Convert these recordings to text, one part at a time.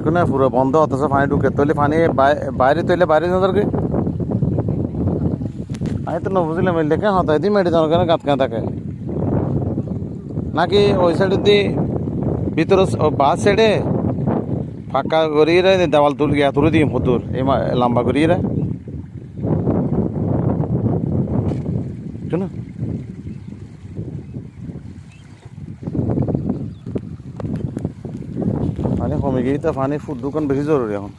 দেখো না পুরো বন্ধ, অথচ পানি ঢুকে তৈলে পানি বাইরে তৈলে বাইরে না দরকার। আমি তো বুঝলাম এই লেখা হতাই দিই মেডি জনগণ গাঁত কেন থাকে নাকি ওই সাইডে দিয়ে ভিতরে বাস সাইডে ফাঁকা করিয়ে দেওয়াল তুল গিয়া তুলে দিই হতুর এই লম্বা করিয়ে শোনো পানি কমে গিয়ে তো পানি ফুড দোকান বেশি জরুরি এখন।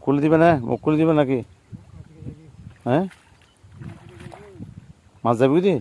খুলে দিবে না, মুখ খুলে দিবে নাকি? হ্যাঁ মাছ যাবে বুঝি।